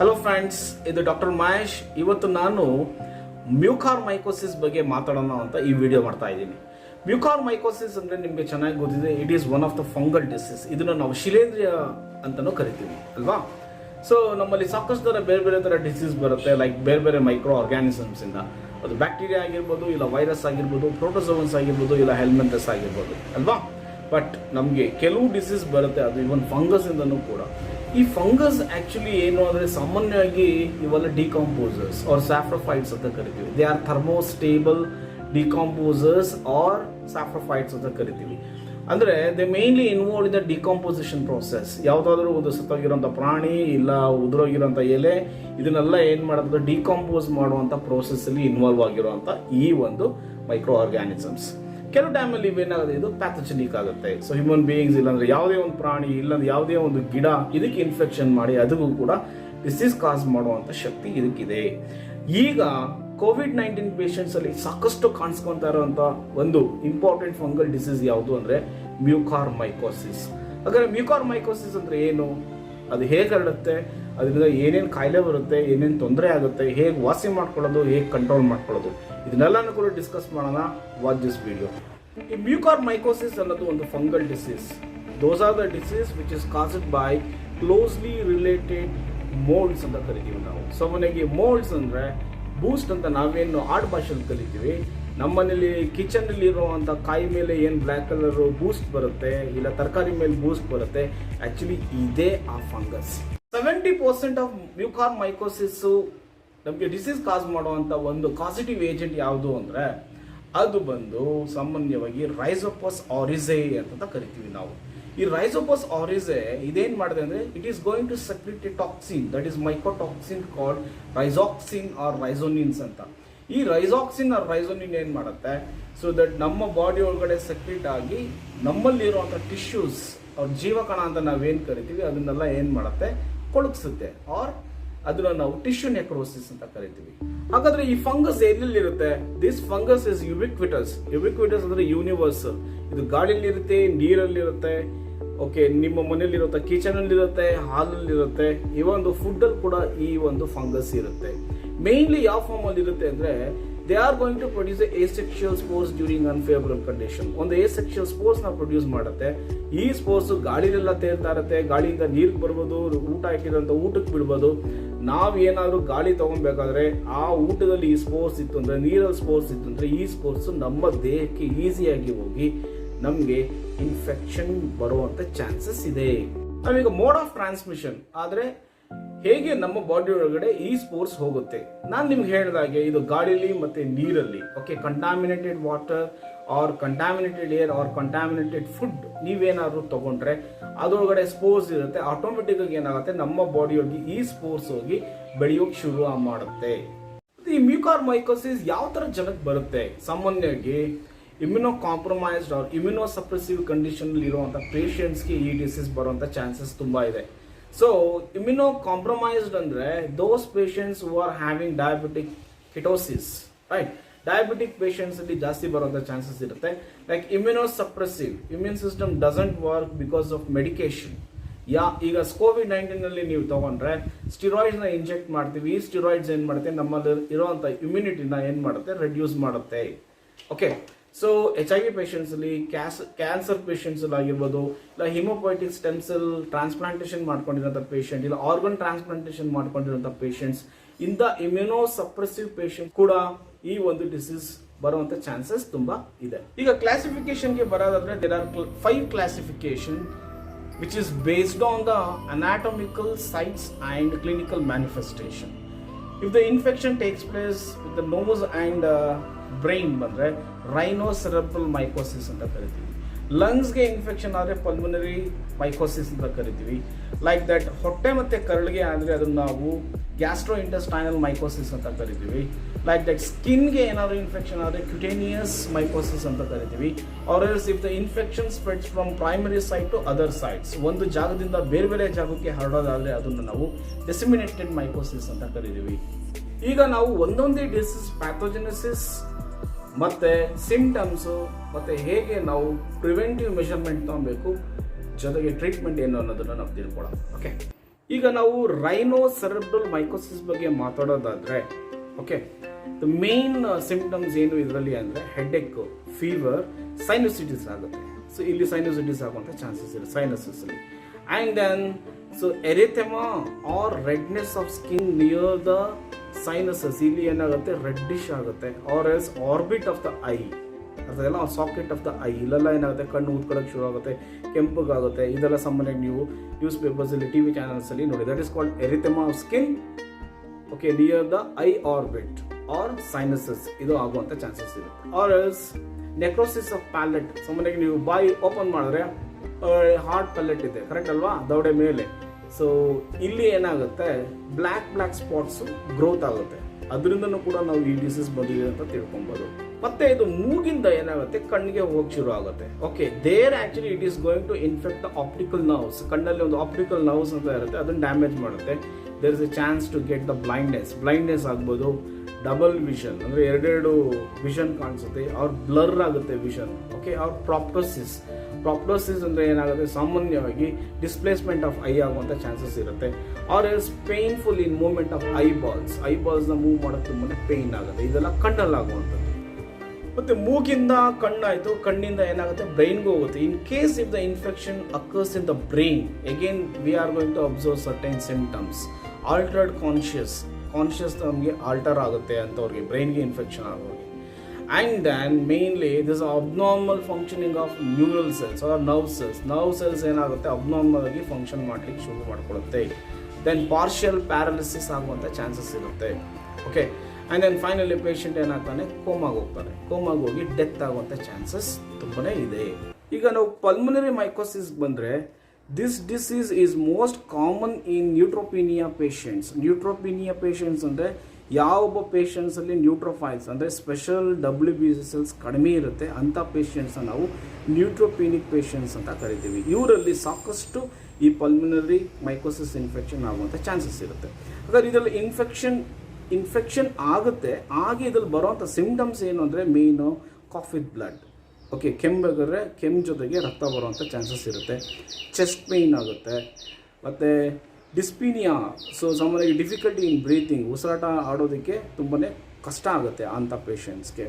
Hello friends, ಇದು doctor Mahesh. ಇವತ್ತು ನಾನು ಮ್ಯೂಕಾರ್ಮೈಕೋಸಿಸ್ ಬಗ್ಗೆ ಮಾತಾಡೋಣ ಅಂತ ಈ ವಿಡಿಯೋ ಮಾಡ್ತಾ ಇದ್ದೀನಿ. ಮ್ಯೂಕಾರ್ಮೈಕೋಸಿಸ್ ಅಂದರೆ ನಿಮಗೆ ಚೆನ್ನಾಗಿ ಗೊತ್ತಿದೆ, it is one of the fungal disease. ಇದನ್ನು ನಾವು ಶಿಲೇಂಧ್ರಿಯ ಅಂತಲೂ ಕರಿತೀವಿ ಅಲ್ವಾ. ಸೊ ನಮ್ಮಲ್ಲಿ ಸಾಕಷ್ಟು ಥರ ಬೇರೆ ಬೇರೆ ಥರ ಡಿಸೀಸ್ ಬರುತ್ತೆ, ಲೈಕ್ ಬೇರೆ ಬೇರೆ ಮೈಕ್ರೋ ಆರ್ಗ್ಯಾನಿಸಮ್ಸಿಂದ. ಅದು ಬ್ಯಾಕ್ಟೀರಿಯಾ ಆಗಿರ್ಬೋದು, ಇಲ್ಲ ವೈರಸ್ ಆಗಿರ್ಬೋದು, ಪ್ರೋಟೋಸೋವನ್ಸ್ ಆಗಿರ್ಬೋದು, ಇಲ್ಲ ಹೆಲ್ಮೆಂಥಸ್ ಆಗಿರ್ಬೋದು ಅಲ್ವಾ. ಬಟ್ ನಮಗೆ ಕೆಲವು ಡಿಸೀಸ್ ಬರುತ್ತೆ, ಅದು ಇವನ್ ಫಂಗಸ್ಸಿಂದನೂ ಕೂಡ. ಈ ಫಂಗಸ್ ಆ್ಯಕ್ಚುಲಿ ಏನು ಅಂದರೆ ಸಾಮಾನ್ಯವಾಗಿ ಇವೆಲ್ಲ ಡಿಕಾಂಪೋಸರ್ಸ್ ಆರ್ ಸ್ಯಾಫ್ರೋಫೈಟ್ಸ್ ಅಂತ ಕರಿತೀವಿ. They are thermostable decomposers R ಸ್ಯಾಫ್ರೋಫೈಟ್ಸ್ ಅಂತ ಕರಿತೀವಿ. ಅಂದರೆ they mainly involve in the decomposition process. ಯಾವುದಾದ್ರೂ ಒಂದು ಸತ್ತೋಗಿರೋಂಥ ಪ್ರಾಣಿ ಇಲ್ಲ ಉದುರೋಗಿರೋಂಥ ಎಲೆ, ಇದನ್ನೆಲ್ಲ ಏನು ಮಾಡೋದು, ಡಿಕಾಂಪೋಸ್ ಮಾಡುವಂಥ ಪ್ರೋಸೆಸ್ಸಲ್ಲಿ ಇನ್ವಾಲ್ವ್ ಆಗಿರುವಂಥ ಈ ಒಂದು ಮೈಕ್ರೋ ಆರ್ಗ್ಯಾನಿಸಮ್ಸ್. ಕೆಲವು ಟೈಮಲ್ಲಿ ಇವೇನಾಗುತ್ತೆ, ಇದು ಪ್ಯಾಥೋಜೆನಿಕ್ ಆಗುತ್ತೆ. ಸೊ ಹ್ಯೂಮನ್ ಬೀಯಿಂಗ್ಸ್ ಇಲ್ಲಾಂದ್ರೆ ಯಾವುದೇ ಒಂದು ಪ್ರಾಣಿ ಇಲ್ಲಾಂದ್ರೆ ಯಾವುದೇ ಒಂದು ಗಿಡ ಇದಕ್ಕೆ ಇನ್ಫೆಕ್ಷನ್ ಮಾಡಿ ಅದಕ್ಕೂ ಕೂಡ ಡಿಸೀಸ್ ಕಾಸ್ ಮಾಡುವಂಥ ಶಕ್ತಿ ಇದಕ್ಕಿದೆ. ಈಗ ಕೋವಿಡ್-19 ಪೇಷಂಟ್ಸಲ್ಲಿ ಸಾಕಷ್ಟು ಕಾಣಿಸ್ಕೊತಾ ಇರುವಂಥ ಒಂದು ಇಂಪಾರ್ಟೆಂಟ್ ಫಂಗಲ್ ಡಿಸೀಸ್ ಯಾವುದು ಅಂದರೆ ಮ್ಯೂಕಾರ್ಮೈಕೋಸಿಸ್. ಹಾಗಾದರೆ ಮ್ಯೂಕಾರ್ಮೈಕೋಸಿಸ್ ಅಂದರೆ ಏನು, ಅದು ಹೇಗೆ ಹರಡುತ್ತೆ, ಅದರಿಂದ ಏನೇನು ಕಾಯಿಲೆ ಬರುತ್ತೆ, ಏನೇನು ತೊಂದರೆ ಆಗುತ್ತೆ, ಹೇಗೆ ವಾಸಿ ಮಾಡ್ಕೊಳ್ಳೋದು, ಹೇಗೆ ಕಂಟ್ರೋಲ್ ಮಾಡ್ಕೊಳ್ಳೋದು, ಇದನ್ನೆಲ್ಲನೂ ಕೂಡ ಡಿಸ್ಕಸ್ ಮಾಡೋಣ. Watch this video. ಈ ಮ್ಯೂಕಾರ್ಮೈಕೋಸಿಸ್ ಅನ್ನೋದು ಒಂದು fungal disease. Those are the disease which is caused by closely related moulds ಅಂತ ಕರಿತೀವಿ ನಾವು. ಸಾಮಾನ್ಯವಾಗಿ ಮೋಲ್ಡ್ಸ್ ಅಂದರೆ ಬೂಸ್ಟ್ ಅಂತ ನಾವೇನು ಆಡ್ ಭಾಷೆಯಲ್ಲಿ ಕಲಿತೀವಿ. ನಮ್ಮನೇಲಿ ಕಿಚನಲ್ಲಿ ಇರುವಂಥ ಕಾಯಿ ಮೇಲೆ ಏನು ಬ್ಲ್ಯಾಕ್ ಕಲರು ಬೂಸ್ಟ್ ಬರುತ್ತೆ, ಇಲ್ಲ ತರಕಾರಿ ಮೇಲೆ ಬೂಸ್ಟ್ ಬರುತ್ತೆ, ಆ್ಯಕ್ಚುಲಿ ಇದೇ ಆ ಫಂಗಸ್. 70% ಆಫ್ ಮ್ಯೂಕಾರ್ಮೈಕೋಸಿಸ್ಸು ನಮಗೆ ಡಿಸೀಸ್ ಕಾಸ್ ಮಾಡುವಂಥ ಒಂದು ಕಾಸಿಟಿವ್ ಏಜೆಂಟ್ ಯಾವುದು ಅಂದರೆ ಅದು ಬಂದು ಸಾಮಾನ್ಯವಾಗಿ ರೈಜೋಪಸ್ ಆರಿಸೆ ಅಂತ ಕರಿತೀವಿ ನಾವು. ಈ ರೈಜೋಪಸ್ ಆರಿಸೆ ಇದೇನು ಮಾಡಿದೆ ಅಂದರೆ it is going to secrete a toxin, that is mycotoxin called rhizoxin or rhizonins ಅಂತ. ಈ ರೈಜಾಕ್ಸಿನ್ ಆರ್ ರೈಸೋನಿನ್ ಏನು ಮಾಡುತ್ತೆ, ಸೊ ದಟ್ ನಮ್ಮ ಬಾಡಿ ಒಳಗಡೆ ಸೆಕ್ರೆಟ್ ಆಗಿ ನಮ್ಮಲ್ಲಿರುವಂಥ ಟಿಶ್ಯೂಸ್ ಅವ್ರ ಜೀವಕಣ ಅಂತ ನಾವೇನು ಕರಿತೀವಿ ಅದನ್ನೆಲ್ಲ ಏನು ಮಾಡುತ್ತೆ, ಕೊಳಗಿಸುತ್ತೆ. ಆರ್ ಅದನ್ನ ನಾವು ಟಿಶ್ಯೂ ನೆಕ್ರೋಸಿಸ್ ಅಂತ ಕರಿತೀವಿ. ಹಾಗಾದ್ರೆ ಈ ಫಂಗಸ್ ಎಲ್ಲೆಲ್ಲಿರುತ್ತೆ? This fungus is ubiquitous. Ubiquitous ಅಂದ್ರೆ ಯೂನಿವರ್ಸಲ್. ಇದು ಗಾಳಿಯಲ್ಲಿರುತ್ತೆ, ನೀರಲ್ಲಿರುತ್ತೆ, ಓಕೆ, ನಿಮ್ಮ ಮನೆಯಲ್ಲಿರುತ್ತೆ, ಕಿಚನಲ್ಲಿರುತ್ತೆ, ಹಾಲಲ್ಲಿರುತ್ತೆ, ಈ ಒಂದು ಫುಡ್ಡಲ್ಲಿ ಕೂಡ ಈ ಒಂದು ಫಂಗಸ್ ಇರುತ್ತೆ. ಮೇನ್ಲಿ ಯಾವ ಫಾರ್ಮಲ್ಲಿ ಇರುತ್ತೆ ಅಂದರೆ they are going to produce asexual spores during unfavourable condition. ಒಂದು asexual ಸ್ಪೋರ್ಸ್ನ ಪ್ರೊಡ್ಯೂಸ್ ಮಾಡುತ್ತೆ. ಈ ಸ್ಪೋರ್ಸ್ ಗಾಳಿಲೆಲ್ಲ ತೇಲ್ತಾ ಇರುತ್ತೆ, ಗಾಳಿಯಿಂದ ನೀರಿಗೆ ಬರ್ಬೋದು, ಊಟ ಹಾಕಿದಂಥ ಊಟಕ್ಕೆ ಬಿಡ್ಬೋದು. ನಾವು ಏನಾದರೂ ಗಾಳಿ ತೊಗೊಬೇಕಾದ್ರೆ ಆ ಊಟದಲ್ಲಿ ಈ ಸ್ಪೋರ್ಸ್ ಇತ್ತು ಅಂದರೆ, ನೀರಲ್ಲಿ ಸ್ಪೋರ್ಸ್ ಇತ್ತು ಅಂದರೆ, ಈ ಸ್ಪೋರ್ಸ್ ನಮ್ಮ ದೇಹಕ್ಕೆ ಈಸಿಯಾಗಿ ಹೋಗಿ ನಮಗೆ ಇನ್ಫೆಕ್ಷನ್ ಬರುವಂಥ ಚಾನ್ಸಸ್ ಇದೆ. ನಾವೀಗ ಮೋಡ್ ಆಫ್ ಟ್ರಾನ್ಸ್ಮಿಷನ್ ಆದರೆ ಹೇಗೆ ನಮ್ಮ ಬಾಡಿ ಒಳಗಡೆ ಈ ಸ್ಪೋರ್ಸ್ ಹೋಗುತ್ತೆ. ನಾನು ನಿಮ್ಗೆ ಹೇಳಿದಾಗೆ ಇದು ಗಾಳಿಲಿ ಮತ್ತು ನೀರಲ್ಲಿ, okay, contaminated water or contaminated air or contaminated food ನೀವೇನಾದ್ರು ತಗೊಂಡ್ರೆ ಅದರೊಳಗಡೆ ಸ್ಪೋರ್ಸ್ ಇರುತ್ತೆ. ಆಟೋಮೆಟಿಕ್ ಆಗಿ ಏನಾಗುತ್ತೆ, ನಮ್ಮ ಬಾಡಿಯೊಳಗೆ ಈ ಸ್ಪೋರ್ಸ್ ಹೋಗಿ ಬೆಳೆಯೋಕೆ ಶುರು ಮಾಡುತ್ತೆ. ಈ ಮ್ಯೂಕಾರ್ಮೈಕೋಸಿಸ್ ಯಾವ ಥರ ಜನಕ್ಕೆ ಬರುತ್ತೆ? ಸಾಮಾನ್ಯವಾಗಿ immunocompromised or immunosuppressive condition ಇರುವಂಥ ಪೇಷಂಟ್ಸ್ಗೆ ಈ ಡಿಸೀಸ್ ಬರುವಂಥ ಚಾನ್ಸಸ್ ತುಂಬ ಇದೆ. ಸೊ ಇಮ್ಯುನೋ ಕಾಂಪ್ರಮೈಸ್ಡ್ ಅಂದರೆ those patients who are having diabetic ketosis, right. Diabetic patients ಅಲ್ಲಿ ಜಾಸ್ತಿ ಬರುವಂಥ ಚಾನ್ಸಸ್ ಇರುತ್ತೆ. Like immunosuppressive, immune system doesn't work because of medication. ಈಗ ಕೋವಿಡ್-19 ನೀವು ತಗೊಂಡ್ರೆ ಸ್ಟಿರಾಯ್ಡ್ಸ್ನ ಇಂಜೆಕ್ಟ್ ಮಾಡ್ತೀವಿ. ಈ ಸ್ಟಿರಾಯ್ಡ್ಸ್ ಏನು ಮಾಡುತ್ತೆ, ನಮ್ಮಲ್ಲಿ ಇರುವಂಥ ಇಮ್ಯುನಿಟಿನ ಏನು ಮಾಡುತ್ತೆ, ರೆಡ್ಯೂಸ್ ಮಾಡುತ್ತೆ. ಓಕೆ, ಸೊ HIV ಪೇಷಂಟ್ಸಲ್ಲಿ, ಕ್ಯಾನ್ಸರ್ ಪೇಷಂಟ್ಸಲ್ಲಿ ಆಗಿರ್ಬೋದು, ಇಲ್ಲ ಹಿಮೋಪೊಯಟಿಕ್ ಸ್ಟೆಮ್ ಸೆಲ್ ಟ್ರಾನ್ಸ್ಪ್ಲಾಂಟೇಷನ್ ಮಾಡ್ಕೊಂಡಿರೋಂಥ ಪೇಷಂಟ್, ಇಲ್ಲ ಆರ್ಗನ್ ಟ್ರಾನ್ಸ್ಪ್ಲಾಂಟೇಷನ್ ಮಾಡ್ಕೊಂಡಿರೋಂಥ ಪೇಷಂಟ್ಸ್, ಇಂಥ ಇಮ್ಯುನೋ ಸಪ್ರೆಸಿವ್ ಪೇಷಂಟ್ ಕೂಡ ಈ ಒಂದು ಡಿಸೀಸ್ ಬರುವಂಥ ಚಾನ್ಸಸ್ ತುಂಬ ಇದೆ. ಈಗ ಕ್ಲಾಸಿಫಿಕೇಶನ್ಗೆ ಬರೋದಾದ್ರೆ there are 5 classification which is based on the anatomical sites and clinical manifestation. If the infection takes place with the nose and brain ಬಂದರೆ ರೈನೋಸೆರೆಬ್ರಲ್ ಮೈಕೋಸಿಸ್ ಅಂತ ಕರಿತೀವಿ. ಲಂಗ್ಸ್ಗೆ ಇನ್ಫೆಕ್ಷನ್ ಆದರೆ ಪಲ್ಮನರಿ ಮೈಕೋಸಿಸ್ ಅಂತ ಕರಿತೀವಿ. ಲೈಕ್ ದಟ್ ಹೊಟ್ಟೆ ಮತ್ತು ಕರಳಿಗೆ ಆದರೆ ಅದನ್ನು ನಾವು ಗ್ಯಾಸ್ಟ್ರೋ ಇಂಟೆಸ್ಟೈನಲ್ ಮೈಕೋಸಿಸ್ ಅಂತ ಕರಿತೀವಿ. ಲೈಕ್ ದಟ್ ಸ್ಕಿನ್ಗೆ ಏನಾದರೂ ಇನ್ಫೆಕ್ಷನ್ ಆದರೆ ಕ್ಯುಟೇನಿಯಸ್ ಮೈಕೋಸಿಸ್ ಅಂತ ಕರಿತೀವಿ. Or else if the infection spreads from primary site to other sites, ಒಂದು ಜಾಗದಿಂದ ಬೇರೆ ಬೇರೆ ಜಾಗಕ್ಕೆ ಹರಡೋದಾದರೆ ಅದನ್ನು ನಾವು ಡಿಸೆಮಿನೇಟೆಡ್ ಮೈಕೋಸಿಸ್ ಅಂತ ಕರಿತೀವಿ. ಈಗ ನಾವು ಒಂದೊಂದೇ ಡಿಸೀಸ್ ಪ್ಯಾಥೋಜೆನೆಸಿಸ್ ಮತ್ತು ಸಿಂಪ್ಟಮ್ಸು ಮತ್ತು ಹೇಗೆ ನಾವು ಪ್ರಿವೆಂಟಿವ್ ಮೆಷರ್ಮೆಂಟ್ ತಗೊಬೇಕು, ಜೊತೆಗೆ ಟ್ರೀಟ್ಮೆಂಟ್ ಏನು ಅನ್ನೋದನ್ನು ನಾವು ತಿಳ್ಕೊಳ್ಳೋಣ. ಓಕೆ, ಈಗ ನಾವು ರೈನೋ ಸೆರೆಬ್ರಲ್ ಮೈಕೋಸಿಸ್ ಬಗ್ಗೆ ಮಾತಾಡೋದಾದ್ರೆ, ಓಕೆ, ದ ಮೇನ್ ಸಿಂಪ್ಟಮ್ಸ್ ಏನು ಇದರಲ್ಲಿ ಅಂದರೆ ಹೆಡ್ಏಕ್, ಫೀವರ್, ಸೈನೋಸಿಟಿಸ್ ಆಗುತ್ತೆ. ಸೊ ಇಲ್ಲಿ ಸೈನೋಸಿಟಿಸ್ ಆಗುವಂಥ ಚಾನ್ಸಸ್ ಇದೆ ಸೈನಸಸ್ ಅಲ್ಲಿ. And then so erythema or redness of skin near the sinuses, ಇಲ್ಲಿ ಏನಾಗುತ್ತೆ ರೆಡ್ಡಿಶ್ ಆಗುತ್ತೆ. Or else orbit of the eye, ಅದೆಲ್ಲ ಸಾಕೆಟ್ ಆಫ್ ದ ಐ, ಇಲ್ಲೆಲ್ಲ ಏನಾಗುತ್ತೆ ಕಣ್ಣು ಊದ್ಕೊಳ್ಳೋಕೆ ಶುರು ಆಗುತ್ತೆ, ಕೆಂಪಗಾಗುತ್ತೆ. ಇದೆಲ್ಲ ಸಾಮಾನ್ಯವಾಗಿ ನೀವು ನ್ಯೂಸ್ ಪೇಪರ್ಸಲ್ಲಿ, ಟಿ ವಿ ಚಾನಲ್ಸಲ್ಲಿ ನೋಡಿ. That is called erythema of skin, okay, near the eye orbit or sinuses, ಇದು ಆಗುವಂಥ ಚಾನ್ಸಸ್ ಇರುತ್ತೆ. Or else necrosis of palate, ಸಾಮಾನ್ಯವಾಗಿ ನೀವು ಬಾಯಿ ಓಪನ್ ಮಾಡಿದ್ರೆ ಹಾರ್ಡ್ ಪ್ಯಾಲೆಟ್ ಇದೆ, ಕರೆಕ್ಟ್ ಅಲ್ವಾ, ದವಡೆ ಮೇಲೆ. ಸೊ ಇಲ್ಲಿ ಏನಾಗುತ್ತೆ ಬ್ಲ್ಯಾಕ್ ಸ್ಪಾಟ್ಸ್ ಗ್ರೋತ್ ಆಗುತ್ತೆ, ಅದರಿಂದನೂ ಕೂಡ ನಾವು ಈ ಡಿಸೀಸ್ ಬಂದಿದೆ ಅಂತ ತಿಳ್ಕೊಬೋದು. ಮತ್ತೆ ಇದು ಮೂಗಿಂದ ಏನಾಗುತ್ತೆ ಕಣ್ಣಿಗೆ ಹೋಗಿ ಶುರು ಆಗುತ್ತೆ. Okay, there actually it is going to infect the optical nerves. ಕಣ್ಣಲ್ಲಿ ಒಂದು ಆಪ್ಟಿಕಲ್ ನರ್ವ್ಸ್ ಅಂತ ಇರುತ್ತೆ, ಅದನ್ನು ಡ್ಯಾಮೇಜ್ ಮಾಡುತ್ತೆ. There is a chance to get the blindness ಆಗ್ಬೋದು, ಡಬಲ್ ವಿಷನ್ ಅಂದರೆ ಎರಡೆರಡು ವಿಷನ್ ಕಾಣಿಸುತ್ತೆ, ಅವ್ರ ಬ್ಲರ್ ಆಗುತ್ತೆ ವಿಷನ್. ಓಕೆ, ಅವ್ರ ಪ್ರಾಪ್ಟೋಸಿಸ್ ಅಂದರೆ ಏನಾಗುತ್ತೆ ಸಾಮಾನ್ಯವಾಗಿ ಡಿಸ್ಪ್ಲೇಸ್ಮೆಂಟ್ ಆಫ್ ಐ ಆಗುವಂಥ ಚಾನ್ಸಸ್ ಇರುತ್ತೆ. Or else painful in movement of ಐಬಾಲ್ಸ್ನ ಮೂವ್ ಮಾಡೋಕ್ಕೆ ತುಂಬಾ ಪೇನ್ ಆಗುತ್ತೆ. ಇದೆಲ್ಲ ಕಣ್ಣಲ್ಲಿ ಆಗುವಂಥದ್ದು. ಮತ್ತೆ ಮೂಗಿಂದ ಕಣ್ಣಾಯಿತು, ಕಣ್ಣಿಂದ ಏನಾಗುತ್ತೆ ಬ್ರೈನ್ಗೂ ಹೋಗುತ್ತೆ. In case if the infection occurs in the brain, again we are going to observe certain symptoms. Altered conscious ನಮಗೆ ಆಲ್ಟರ್ ಆಗುತ್ತೆ ಅಂತವ್ರಿಗೆ, ಬ್ರೈನ್ಗೆ ಇನ್ಫೆಕ್ಷನ್ ಆಗೋರಿಗೆ. And then mainly this abnormal functioning of neural cells or nerve cells ಏನಾಗುತ್ತೆ abnormal ಆಗಿ function ಮಾಡಲಿಕ್ಕೆ ಶುರು ಮಾಡ್ಕೊಳ್ಳುತ್ತೆ. ದೆನ್ ಪಾರ್ಷಿಯಲ್ ಪ್ಯಾರಲಿಸಿಸ್ ಆಗುವಂಥ ಚಾನ್ಸಸ್ ಇರುತ್ತೆ. Okay, and then finally patient ಏನಾಗ್ತಾನೆ ಕೋಮಾಗಿ ಹೋಗಿ ಡೆತ್ ಆಗುವಂಥ ಚಾನ್ಸಸ್ ತುಂಬಾ ಇದೆ. ಈಗ ನಾವು ಪಲ್ಮನರಿ ಮೈಕೋಸಿಸ್ ಬಂದರೆ, this disease is most common in neutropenia patients ಅಂದರೆ ಯಾವೊಬ್ಬ ಪೇಷಂಟ್ಸಲ್ಲಿ ನ್ಯೂಟ್ರೋಫೈಲ್ಸ್ ಅಂದರೆ ಸ್ಪೆಷಲ್ WBC ಸೆಲ್ಸ್ ಕಡಿಮೆ ಇರುತ್ತೆ, ಅಂಥ ಪೇಷಂಟ್ಸ್ನ ನಾವು ನ್ಯೂಟ್ರೋಪಿನಿಕ್ ಪೇಷಂಟ್ಸ್ ಅಂತ ಕರಿತೀವಿ. ಇವರಲ್ಲಿ ಸಾಕಷ್ಟು ಈ ಪಲ್ಮನರಿ ಮೈಕೋಸಿಸ್ ಇನ್ಫೆಕ್ಷನ್ ಆಗುವಂಥ ಚಾನ್ಸಸ್ ಇರುತ್ತೆ. ಹಾಗಾದ್ರೆ ಇದರಲ್ಲಿ ಇನ್ಫೆಕ್ಷನ್ ಆಗುತ್ತೆ. ಹಾಗೆ ಇದ್ರಲ್ಲಿ ಬರುವಂಥ ಸಿಂಪ್ಟಮ್ಸ್ ಏನು ಅಂದರೆ ಮೇಯ್ನು ಕಾಫ್ ವಿತ್ ಬ್ಲಡ್. ಓಕೆ, ಕೆಮ್ಮಿದ್ರೆ ಕೆಮ್ಮು ಜೊತೆಗೆ ರಕ್ತ ಬರುವಂಥ ಚಾನ್ಸಸ್ ಇರುತ್ತೆ. ಚೆಸ್ಟ್ ಪೇಯ್ನ್ ಆಗುತ್ತೆ. ಮತ್ತು ಡಿಸ್ಪೀನಿಯಾ, ಸೊ ಸಾಮಾನ್ಯವಾಗಿ ಡಿಫಿಕಲ್ಟಿ ಇನ್ ಬ್ರೀತಿಂಗ್, ಉಸಿರಾಟ ಆಡೋದಕ್ಕೆ ತುಂಬಾ ಕಷ್ಟ ಆಗುತ್ತೆ ಅಂಥ ಪೇಷಂಟ್ಸ್ಗೆ.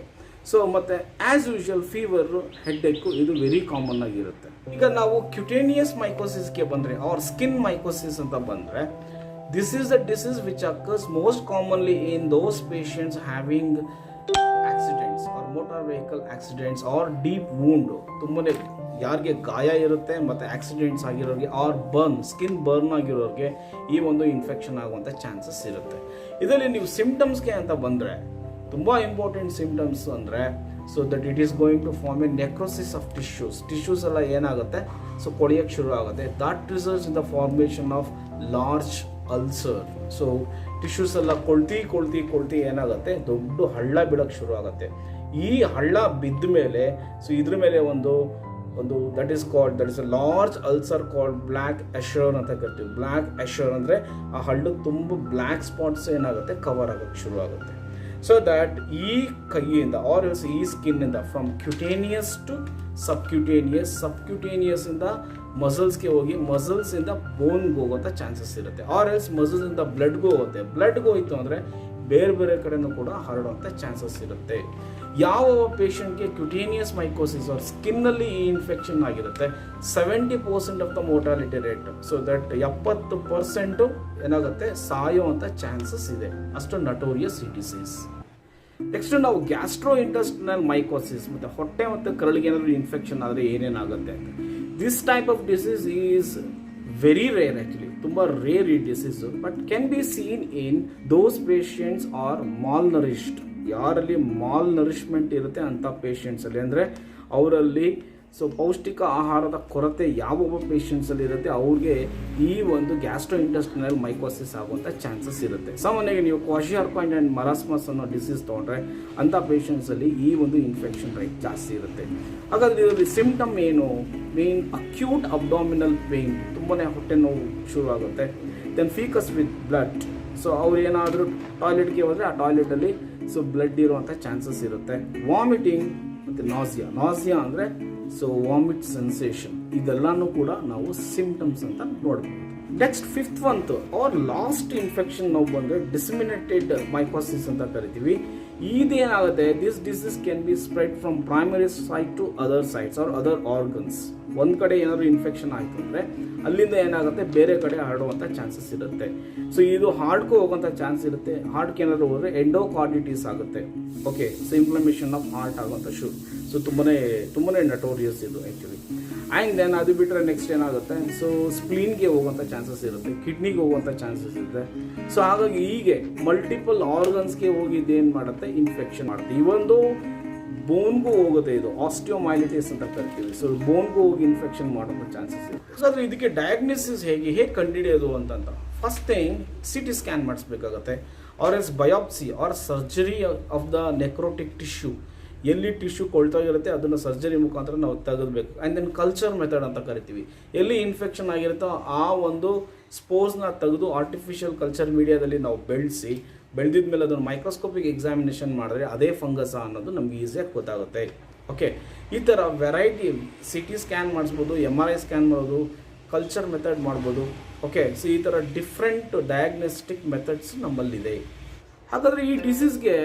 ಸೊ ಮತ್ತು ಆ್ಯಸ್ ಯೂಶುವಲ್ ಫೀವರು, ಹೆಡ್ಏಕು ಇದು ವೆರಿ ಕಾಮನ್ ಆಗಿರುತ್ತೆ. ಈಗ ನಾವು ಕ್ಯುಟೇನಿಯಸ್ ಮೈಕೋಸಿಸ್ಗೆ ಬಂದರೆ ಆರ್ ಸ್ಕಿನ್ ಮೈಕೋಸಿಸ್ ಅಂತ ಬಂದರೆ, this is the disease which occurs most commonly in those patients having accidents or motor vehicle accidents or deep wound. ತುಂಬನೇ ಯಾರಿಗೆ ಗಾಯ ಇರುತ್ತೆ ಮತ್ತು ಆಕ್ಸಿಡೆಂಟ್ಸ್ ಆಗಿರೋರಿಗೆ ಆರ್ ಸ್ಕಿನ್ ಬರ್ನ್ ಆಗಿರೋರಿಗೆ ಈ ಒಂದು ಇನ್ಫೆಕ್ಷನ್ ಆಗುವಂಥ ಚಾನ್ಸಸ್ ಇರುತ್ತೆ. ಇದರಲ್ಲಿ ನೀವು ಸಿಂಪ್ಟಮ್ಸ್ಗೆ ಅಂತ ಬಂದರೆ ತುಂಬ ಇಂಪಾರ್ಟೆಂಟ್ ಸಿಂಪ್ಟಮ್ಸ್ ಅಂದರೆ, so that it is going to form a necrosis of tissues ಎಲ್ಲ ಏನಾಗುತ್ತೆ ಸೊ ಕೊಳೆಯೋಕ್ಕೆ ಶುರು ಆಗುತ್ತೆ. That results in the formation of large ulcer. So tissues ಎಲ್ಲ ಕೊಳ್ತಿ ಏನಾಗುತ್ತೆ ದೊಡ್ಡ ಹಳ್ಳ ಬೀಳಕ್ಕೆ ಶುರು ಆಗುತ್ತೆ. ಈ ಹಳ್ಳ ಬಿದ್ದ ಮೇಲೆ ಸೊ ಇದ್ರ ಮೇಲೆ ಒಂದು that is a large ulcer called black eschar ಅಂತ ಕರಿತೀವಿ. ಬ್ಲ್ಯಾಕ್ ಎಶರ್ ಅಂದರೆ ಆ ಹಳ್ಳ ತುಂಬ ಬ್ಲ್ಯಾಕ್ ಸ್ಪಾಟ್ಸ್ ಏನಾಗುತ್ತೆ ಕವರ್ ಆಗೋಕ್ಕೆ ಶುರು ಆಗುತ್ತೆ. ಸೊ ದ್ಯಾಟ್ ಈ ಕೈಯಿಂದ ಆರ್ ಎಲ್ಸ್ ಈ ಸ್ಕಿನ್ನಿಂದ ಫ್ರಮ್ ಕ್ಯುಟೇನಿಯಸ್ ಟು ಸಬ್ಕ್ಯುಟೇನಿಯಸ್ ಇಂದ ಮಸಲ್ಸ್ಗೆ ಹೋಗಿ ಮಸಲ್ಸಿಂದ ಬೋನ್ಗೆ ಹೋಗುವಂಥ ಚಾನ್ಸಸ್ ಇರುತ್ತೆ. ಆರ್ ಎಲ್ಸ್ ಮಸಲ್ಸಿಂದ ಬ್ಲಡ್ಗೂ ಹೋಯಿತು ಅಂದರೆ ಬೇರೆ ಕಡೆನೂ ಕೂಡ ಹರಡುವಂಥ ಚಾನ್ಸಸ್ ಇರುತ್ತೆ. ಯಾವ ಪೇಷಂಟ್ಗೆ ಕ್ಯುಟೇನಿಯಸ್ ಮೈಕೋಸಿಸ್ ಅವ್ರ ಸ್ಕಿನ್ನಲ್ಲಿ ಈ ಇನ್ಫೆಕ್ಷನ್ ಆಗಿರುತ್ತೆ 70% of the mortality rate. So that 70% ಏನಾಗುತ್ತೆ ಸಾಯುವಂಥ ಚಾನ್ಸಸ್ ಇದೆ. ಅಷ್ಟು ನಟೋರಿಯಸ್ ಈ ಡಿಸೀಸ್. ನೆಕ್ಸ್ಟ್ ನಾವು ಗ್ಯಾಸ್ಟ್ರೋ ಇಂಟೆಸ್ಟಿನಲ್ ಮೈಕೋಸಿಸ್, ಮತ್ತು ಹೊಟ್ಟೆ ಮತ್ತು ಕರಳಿಗೆ ಏನಾದರೂ ಇನ್ಫೆಕ್ಷನ್ ಆದರೆ ಏನೇನಾಗುತ್ತೆ ಅಂತ. This type of disease is very rare, actually ತುಂಬ ರೇರ್ ಈ disease, but can be seen in those patients are malnourished. ಯಾರಲ್ಲಿ ಮಾಲ್ ನರಿಶ್ಮೆಂಟ್ ಇರುತ್ತೆ ಅಂಥ ಪೇಷಂಟ್ಸಲ್ಲಿ, ಅಂದರೆ ಅವರಲ್ಲಿ ಸೊ ಪೌಷ್ಟಿಕ ಆಹಾರದ ಕೊರತೆ ಯಾವೊಬ್ಬ ಪೇಷಂಟ್ಸಲ್ಲಿ ಇರುತ್ತೆ ಅವ್ರಿಗೆ ಈ ಒಂದು ಗ್ಯಾಸ್ಟ್ರೋ ಇಂಟೆಸ್ಟಿನಲ್ ಮೈಕೋಸಿಸ್ ಆಗುವಂಥ ಚಾನ್ಸಸ್ ಇರುತ್ತೆ. ಸಾಮಾನ್ಯವಾಗಿ ನೀವು ಕ್ವಾಶಿಯಾರ್ಕಾಯ್ಡ್ ಆ್ಯಂಡ್ ಮರಾಸ್ಮಸ್ ಅನ್ನೋ ಡಿಸೀಸ್ ತೊಗೊಂಡ್ರೆ ಅಂಥ ಪೇಷಂಟ್ಸಲ್ಲಿ ಈ ಒಂದು ಇನ್ಫೆಕ್ಷನ್ ರೇಟ್ ಜಾಸ್ತಿ ಇರುತ್ತೆ. ಹಾಗಾದರೆ ಇದರಲ್ಲಿ ಸಿಂಪ್ಟಮ್ ಏನು? ಮೇನ್ ಅಕ್ಯೂಟ್ ಅಬ್ಡಾಮಿನಲ್ ಪೇಯ್ನ್, ತುಂಬಾ ಹೊಟ್ಟೆ ನೋವು ಶುರು ಆಗುತ್ತೆ. Then faeces with blood, so ಅವ್ರು ಏನಾದರೂ ಟಾಯ್ಲೆಟ್ಗೆ ಹೋದರೆ ಆ ಟಾಯ್ಲೆಟಲ್ಲಿ ಸೊ ಬ್ಲಡ್ ಇರುವಂಥ ಚಾನ್ಸಸ್ ಇರುತ್ತೆ. ವಾಮಿಟಿಂಗ್ ಮತ್ತು ನಾಸಿಯಾ ಅಂದರೆ ಸೊ ವಾಮಿಟ್ ಸೆನ್ಸೇಷನ್, ಇದೆಲ್ಲನೂ ಕೂಡ ನಾವು ಸಿಂಪ್ಟಮ್ಸ್ ಅಂತ ನೋಡ್ಬೋದು. Next fifth one or last infection ನಾವು ಬಂದರೆ ಡಿಸಮಿನೇಟೆಡ್ ಮೈಕೋಸಿಸ್ ಅಂತ ಕರಿತೀವಿ. ಇದೇನಾಗುತ್ತೆ, this disease can be spread from primary site to other sites or other organs. ಒಂದು ಕಡೆ ಏನಾದ್ರು ಇನ್ಫೆಕ್ಷನ್ ಆಯಿತು ಅಂದರೆ ಅಲ್ಲಿಂದ ಏನಾಗುತ್ತೆ ಬೇರೆ ಕಡೆ ಹರಡುವಂಥ ಚಾನ್ಸಸ್ ಇರುತ್ತೆ. ಸೊ ಇದು ಹಾರ್ಟ್ಗೂ ಹೋಗುವಂಥ ಚಾನ್ಸ್ ಇರುತ್ತೆ. ಹಾರ್ಟ್ಗೆ ಏನಾದರೂ ಹೋದರೆ ಎಂಡೋಕಾರ್ಡಿಟಿಸ್ ಆಗುತ್ತೆ. Okay, so inflammation of heart ಆಗುವಂಥ ಸೊ ತುಂಬನೇ ನಟೋರಿಯಸ್ ಇದು ಆ್ಯಕ್ಚುಲಿ. ಆ್ಯಂಡ್ ದೆನ್ ಅದು ಬಿಟ್ಟರೆ ನೆಕ್ಸ್ಟ್ ಏನಾಗುತ್ತೆ, ಸೊ ಸ್ಪ್ಲೀನ್ಗೆ ಹೋಗುವಂಥ ಚಾನ್ಸಸ್ ಇರುತ್ತೆ, ಕಿಡ್ನಿಗೆ ಹೋಗುವಂಥ ಚಾನ್ಸಸ್ ಇರುತ್ತೆ. ಸೊ ಹಾಗಾಗಿ ಹೀಗೆ ಮಲ್ಟಿಪಲ್ ಆರ್ಗನ್ಸ್ಗೆ ಹೋಗಿದ್ದು ಏನು ಮಾಡುತ್ತೆ, ಇನ್ಫೆಕ್ಷನ್ ಮಾಡುತ್ತೆ. ಇವೊಂದು ಬೋನ್ಗೂ ಹೋಗುತ್ತೆ, ಇದು ಆಸ್ಟಿಯೋಮೈಲಿಟಿಸ್ ಅಂತ ಕರಿತೀವಿ. ಸೊ ಬೋನ್ಗೂ ಹೋಗಿ ಇನ್ಫೆಕ್ಷನ್ ಮಾಡುವಂಥ ಚಾನ್ಸಸ್ ಇರುತ್ತೆ. ಸೊ ಅದು ಇದಕ್ಕೆ ಡಯಾಗ್ನೋಸಿಸ್ ಹೇಗೆ ಕಂಡುಹಿಡಿಯೋದು ಅಂತಂತ ಫಸ್ಟ್ ಥಿಂಗ್ CT ಸ್ಕ್ಯಾನ್ ಮಾಡಿಸ್ಬೇಕಾಗತ್ತೆ, ಆರ್ ಎಸ್ biopsy or surgery of the necrotic tissue. ಎಲ್ಲಿ ಟಿಶ್ಯೂ ಕೊಳ್ತಾ ಇರುತ್ತೆ ಅದನ್ನು ಸರ್ಜರಿ ಮುಖಾಂತರ ನಾವು ತೆಗೆದಬೇಕು. ಆ್ಯಂಡ್ ದೆನ್ ಕಲ್ಚರ್ ಮೆಥಡ್ ಅಂತ ಕರಿತೀವಿ. ಎಲ್ಲಿ ಇನ್ಫೆಕ್ಷನ್ ಆಗಿರುತ್ತೋ ಆ ಒಂದು ಸ್ಪೋರ್ಸ್ನ ತೆಗೆದು ಆರ್ಟಿಫಿಷಿಯಲ್ ಕಲ್ಚರ್ ಮೀಡಿಯಾದಲ್ಲಿ ನಾವು ಬೆಳೆದಿದ್ಮೇಲೆ ಅದನ್ನು ಮೈಕ್ರೋಸ್ಕೋಪಿಕ್ ಎಕ್ಸಾಮಿನೇಷನ್ ಮಾಡಿದ್ರೆ ಅದೇ ಫಂಗಸ್ ಅನ್ನೋದು ನಮ್ಗೆ ಈಸಿಯಾಗಿ ಗೊತ್ತಾಗುತ್ತೆ. ಓಕೆ, ಈ ಥರ ವೆರೈಟಿ CT ಸ್ಕ್ಯಾನ್ ಮಾಡಿಸ್ಬೋದು, MRI ಸ್ಕ್ಯಾನ್ ಮಾಡೋದು, ಕಲ್ಚರ್ ಮೆಥಡ್ ಮಾಡ್ಬೋದು. ಓಕೆ, ಸೊ ಈ ಥರ ಡಿಫ್ರೆಂಟ್ ಡಯಾಗ್ನೋಸ್ಟಿಕ್ ಮೆಥಡ್ಸ್ ನಮ್ಮಲ್ಲಿದೆ. ಹಾಗಾದರೆ ಈ ಡಿಸೀಸ್ಗೆ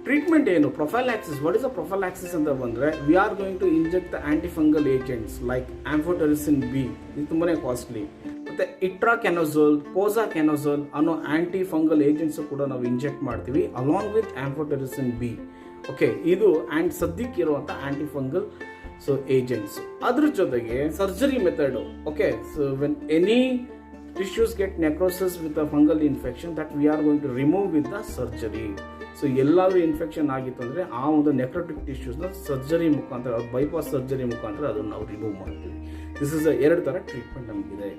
ಟ್ರೀಟ್ಮೆಂಟ್ ಏನು, ಪ್ರೊಫೈಲ್ಯಾಕ್ಸಿಸ್. ವಾಟ್ ಇಸ್ ಅ ಪ್ರೊಫೈಲ್ಯಾಕ್ಸಿಸ್ ಅಂತ ಬಂದರೆ, we are going to inject the antifungal agents like amphotericin B. ಇದು ತುಂಬಾ ಕಾಸ್ಟ್ಲಿ. ಮತ್ತು ಇಟ್ರಾಕೆನೋಜೋಲ್, ಪೋಸಾಕೆನೋಜೋಲ್ ಅನ್ನೋ ಆಂಟಿಫಂಗಲ್ ಏಜೆಂಟ್ಸು ಕೂಡ ನಾವು ಇಂಜೆಕ್ಟ್ ಮಾಡ್ತೀವಿ along with amphotericin B. Okay, ಇದು ಸದ್ಯಕ್ಕೆ ಇರುವಂಥ ಆಂಟಿಫಂಗಲ್ ಏಜೆಂಟ್ಸ್. ಅದ್ರ ಜೊತೆಗೆ surgery method. Okay, so when any tissues get necrosis with a fungal infection that we are going to remove with the surgery. So ಎಲ್ಲಾದರೂ infection ಆಗಿತ್ತು ಅಂದರೆ ಆ ಒಂದು ನೆಕ್ರೋಟಿಕ್ ಟಿಶ್ಯೂಸ್ನ ಸರ್ಜರಿ ಮುಖಾಂತರ, ಬೈಪಾಸ್ ಸರ್ಜರಿ ಮುಖಾಂತರ ಅದನ್ನು ನಾವು ರಿಮೂವ್ ಮಾಡ್ತೀವಿ. ದಿಸ್ ಇಸ್ 2 ಥರ ಟ್ರೀಟ್ಮೆಂಟ್ ನಮಗಿದೆ.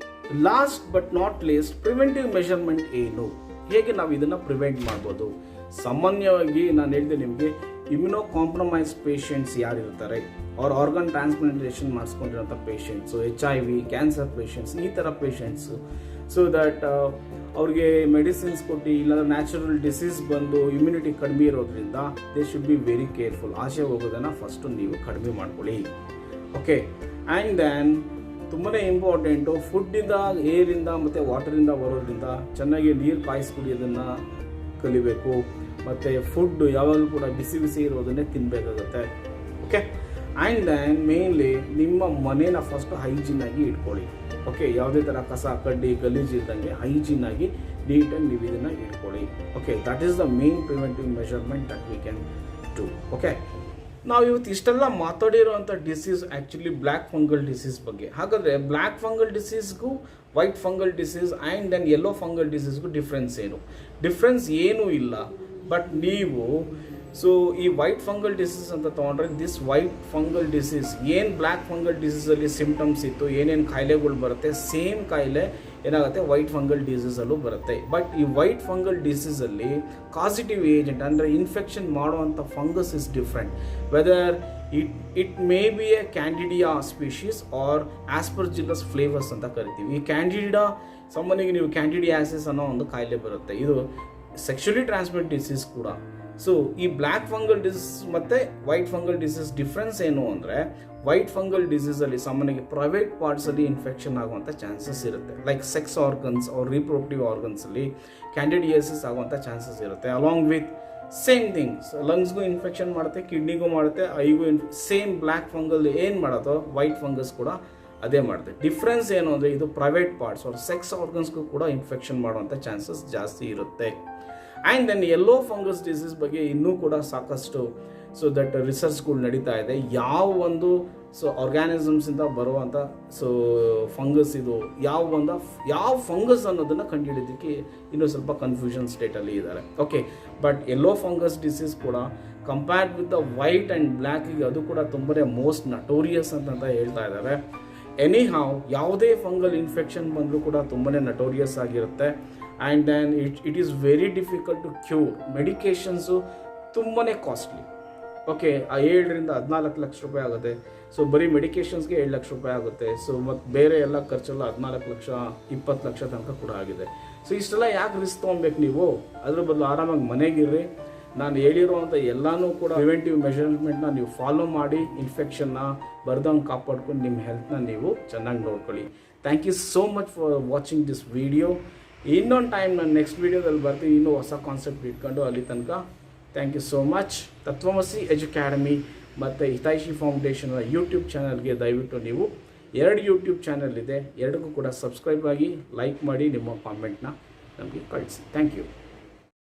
Last but not least, preventive measurement ಏನು, ಹೇಗೆ ನಾವು ಇದನ್ನು ಪ್ರಿವೆಂಟ್ ಮಾಡ್ಬೋದು. ಸಾಮಾನ್ಯವಾಗಿ ನಾನು ಹೇಳಿದೆ ನಿಮಗೆ, ಇಮ್ಯುನೋ ಕಾಂಪ್ರಮೈಸ್ಡ್ ಪೇಷಂಟ್ಸ್ ಯಾರು ಇರ್ತಾರೆ, ಅವ್ರ ಆರ್ಗನ್ ಟ್ರಾನ್ಸ್ಪ್ಲಾಂಟೇಷನ್ ಮಾಡಿಸ್ಕೊಂಡಿರೋಂಥ ಪೇಷಂಟ್ಸು, HIV, ಕ್ಯಾನ್ಸರ್ ಪೇಷಂಟ್ಸ್, ಈ ಥರ ಪೇಷಂಟ್ಸು. ಸೊ ದಟ್ ಅವ್ರಿಗೆ ಮೆಡಿಸಿನ್ಸ್ ಕೊಟ್ಟು ಇಲ್ಲಾಂದ್ರೆ ನ್ಯಾಚುರಲ್ ಡಿಸೀಸ್ ಬಂದು ಇಮ್ಯುನಿಟಿ ಕಡಿಮೆ ಇರೋದ್ರಿಂದ they should be very careful. ಆಸೆ ಹೋಗೋದನ್ನು ಫಸ್ಟು ನೀವು ಕಡಿಮೆ ಮಾಡ್ಕೊಳ್ಳಿ. ಓಕೆ, ಆ್ಯಂಡ್ ದೆನ್ ತುಂಬಾ ಇಂಪಾರ್ಟೆಂಟು, ಫುಡ್ಡಿಂದ, ಏರಿಂದ ಮತ್ತು ವಾಟರಿಂದ ಬರೋದ್ರಿಂದ ಚೆನ್ನಾಗಿ ನೀರು ಕಾಯಿಸಿ ಕುಡಿಯೋದನ್ನು ಕಲಿಬೇಕು. ಮತ್ತು ಫುಡ್ ಯಾವಾಗಲೂ ಕೂಡ ಬಿಸಿ ಇರೋದನ್ನೇ ತಿನ್ನಬೇಕಾಗುತ್ತೆ. ಓಕೆ, ಆ್ಯಂಡ್ ದೆನ್ ಮೇನ್ಲಿ ನಿಮ್ಮ ಮನೇನ ಫಸ್ಟ್ ಹೈಜೀನಾಗಿ ಇಟ್ಕೊಳ್ಳಿ. ಓಕೆ, ಯಾವುದೇ ಥರ ಕಸ ಕಡ್ಡಿ ಗಲೀಜು ಇದ್ದಂಗೆ ಹೈಜೀನಾಗಿ ನೀಟಾಗಿ ನೀವು ಇದನ್ನು ಇಟ್ಕೊಳ್ಳಿ. Okay, that is the main preventive measurement that we can do. Okay, ನಾವು ಇವತ್ತು ಇಷ್ಟೆಲ್ಲ ಮಾತಾಡಿರೋಂಥ disease actually black fungal disease ಬಗ್ಗೆ. ಹಾಗಾದರೆ ಬ್ಲ್ಯಾಕ್ ಫಂಗಲ್ ಡಿಸೀಸ್ಗೂ white fungal disease and then yellow fungal ಡಿಸೀಸ್ಗೂ ಡಿಫ್ರೆನ್ಸ್ ಏನೂ ಇಲ್ಲ. ಬಟ್ ನೀವು ಸೊ ಈ ವೈಟ್ ಫಂಗಲ್ ಡಿಸೀಸ್ ಅಂತ ತೊಗೊಂಡ್ರೆ, ದಿಸ್ ವೈಟ್ ಫಂಗಲ್ ಡಿಸೀಸ್ ಏನು ಬ್ಲ್ಯಾಕ್ ಫಂಗಲ್ ಡಿಸೀಸಲ್ಲಿ ಸಿಂಪ್ಟಮ್ಸ್ ಇತ್ತು, ಏನೇನು ಕಾಯಿಲೆಗಳು ಬರುತ್ತೆ, ಸೇಮ್ ಕಾಯಿಲೆ ಏನಾಗುತ್ತೆ ವೈಟ್ ಫಂಗಲ್ ಡಿಸೀಸಲ್ಲೂ ಬರುತ್ತೆ. ಬಟ್ ಈ ವೈಟ್ ಫಂಗಲ್ ಡಿಸೀಸಲ್ಲಿ ಕಾಸಿಟಿವ್ ಏಜೆಂಟ್ ಅಂದರೆ ಇನ್ಫೆಕ್ಷನ್ ಮಾಡುವಂಥ fungus is different. Whether it may be a candida species or aspergillus flavus ಅಂತ ಕರಿತೀವಿ. ಈ ಕ್ಯಾಂಡಿಡಾ ಸಾಮಾನ್ಯವಾಗಿ ನೀವು ಕ್ಯಾಂಡಿಡಿಯಾಸಿಸ್ ಅನ್ನೋ ಒಂದು ಕಾಯಿಲೆ ಬರುತ್ತೆ. ಇದು ಸೆಕ್ಷುಲಿ ಟ್ರಾನ್ಸ್ಮಿಟ್ ಡಿಸೀಸ್ ಕೂಡ. ಸೊ ಈ ಬ್ಲ್ಯಾಕ್ ಫಂಗಲ್ ಡಿಸೀಸ್ ಮತ್ತು ವೈಟ್ ಫಂಗಲ್ ಡಿಸೀಸ್ ಡಿಫ್ರೆನ್ಸ್ ಏನು ಅಂದರೆ, ವೈಟ್ ಫಂಗಲ್ ಡಿಸೀಸಲ್ಲಿ ಸಾಮಾನ್ಯವಾಗಿ ಪ್ರೈವೇಟ್ ಪಾರ್ಟ್ಸಲ್ಲಿ ಇನ್ಫೆಕ್ಷನ್ ಆಗುವಂಥ ಚಾನ್ಸಸ್ ಇರುತ್ತೆ. ಲೈಕ್ ಸೆಕ್ಸ್ ಆರ್ಗನ್ಸ್ ಅವ್ರ ರೀಪ್ರೊಡಕ್ಟಿವ್ ಆರ್ಗನ್ಸಲ್ಲಿ ಕ್ಯಾಂಡಿಡಿಯಾಸಿಸ್ ಆಗುವಂಥ ಚಾನ್ಸಸ್ ಇರುತ್ತೆ. ಅಲಾಂಗ್ ವಿತ್ ಸೇಮ್ ಥಿಂಗ್ಸ್, ಲಂಗ್ಸ್ಗೂ ಇನ್ಫೆಕ್ಷನ್ ಮಾಡುತ್ತೆ, ಕಿಡ್ನಿಗೂ ಮಾಡುತ್ತೆ, ಐಗೂ ಸೇಮ್ ಬ್ಲ್ಯಾಕ್ ಫಂಗಲ್ ಏನು ಮಾಡೋದು ವೈಟ್ ಫಂಗಸ್ ಕೂಡ ಅದೇ ಮಾಡುತ್ತೆ. ಡಿಫ್ರೆನ್ಸ್ ಏನು ಅಂದರೆ, ಇದು ಪ್ರೈವೇಟ್ ಪಾರ್ಟ್ಸ್ ಅವ್ರ ಸೆಕ್ಸ್ ಆರ್ಗನ್ಸ್ಗೂ ಕೂಡ ಇನ್ಫೆಕ್ಷನ್ ಮಾಡುವಂಥ ಚಾನ್ಸಸ್ ಜಾಸ್ತಿ ಇರುತ್ತೆ. And then yellow fungus disease ಬಗ್ಗೆ ಇನ್ನೂ ಕೂಡ ಸಾಕಷ್ಟು ರಿಸರ್ಚ್ಗಳು ನಡೀತಾ ಇದೆ. ಯಾವ ಆರ್ಗ್ಯಾನಿಸಮ್ಸಿಂದ ಬರುವಂಥ ಫಂಗಸ್ ಇದು ಯಾವ ಫಂಗಸ್ ಅನ್ನೋದನ್ನು ಕಂಡುಹಿಡಿಯೋದಕ್ಕೆ ಇನ್ನೂ ಸ್ವಲ್ಪ ಕನ್ಫ್ಯೂಷನ್ ಸ್ಟೇಟಲ್ಲಿ ಇದ್ದಾರೆ. Okay, but yellow fungus disease ಕೂಡ compared with the white and ಬ್ಲ್ಯಾಕಿಗೆ ಅದು ಕೂಡ ತುಂಬಾ ಮೋಸ್ಟ್ ನಟೋರಿಯಸ್ ಅಂತ ಹೇಳ್ತಾ ಇದ್ದಾರೆ. ಎನಿಹಾವ್ ಯಾವುದೇ ಫಂಗಲ್ ಇನ್ಫೆಕ್ಷನ್ ಬಂದರೂ ಕೂಡ ತುಂಬಾ ನಟೋರಿಯಸ್ ಆಗಿರುತ್ತೆ. And then it is very difficult to cure. Medications ತುಂಬಾ ಕಾಸ್ಟ್ಲಿ. ಓಕೆ, 7 to 14 ಲಕ್ಷ ರೂಪಾಯಿ ಆಗುತ್ತೆ. ಸೊ ಬರೀ ಮೆಡಿಕೇಷನ್ಸ್ಗೆ 7 ಲಕ್ಷ ರೂಪಾಯಿ ಆಗುತ್ತೆ. ಸೊ ಮತ್ತು ಬೇರೆ ಎಲ್ಲ ಖರ್ಚೆಲ್ಲ 14 ಲಕ್ಷ 20 ಲಕ್ಷ ತನಕ ಕೂಡ ಆಗಿದೆ. ಸೊ ಇಷ್ಟೆಲ್ಲ ಯಾಕೆ ರಿಸ್ಕ್ ತೊಗೊಬೇಕು ನೀವು? ಅದ್ರ ಬದಲು ಆರಾಮಾಗಿ ಮನೆಗಿರ್ರಿ. ನಾನು ಹೇಳಿರುವಂಥ ಎಲ್ಲನೂ ಕೂಡ ಪ್ರಿವೆಂಟಿವ್ ಮೆಷರ್ಮೆಂಟ್ನ ನೀವು ಫಾಲೋ ಮಾಡಿ ಇನ್ಫೆಕ್ಷನ್ನ ಬರ್ದಂಗೆ ಕಾಪಾಡ್ಕೊಂಡು ನಿಮ್ಮ ಹೆಲ್ತ್ನ ನೀವು ಚೆನ್ನಾಗಿ ನೋಡ್ಕೊಳ್ಳಿ. Thank you so much for watching this video. ಇನ್ನೊಂದು ಟೈಮ್ ನಾನು ನೆಕ್ಸ್ಟ್ ವೀಡಿಯೋದಲ್ಲಿ ಬರ್ತೀನಿ, ಇನ್ನೂ ಹೊಸ ಕಾನ್ಸೆಪ್ಟ್ ಇಟ್ಕೊಂಡು. ಅಲ್ಲಿ ತನಕ ಥ್ಯಾಂಕ್ ಯು ಸೋ ಮಚ್. ತತ್ವಮಸಿ ಎಜುಕ್ಯಾಡಮಿ ಮತ್ತು ಹಿತೈಷಿ ಫೌಂಡೇಶನ್ ಯೂಟ್ಯೂಬ್ ಚಾನಲ್ಗೆ ದಯವಿಟ್ಟು ನೀವು 2 ಯೂಟ್ಯೂಬ್ ಚಾನಲ್ ಇದೆ, 2ಕ್ಕೂ ಕೂಡ ಸಬ್ಸ್ಕ್ರೈಬ್ ಆಗಿ, ಲೈಕ್ ಮಾಡಿ, ನಿಮ್ಮ ಕಾಮೆಂಟ್ನ ನಮಗೆ ಕಳಿಸಿ. Thank you.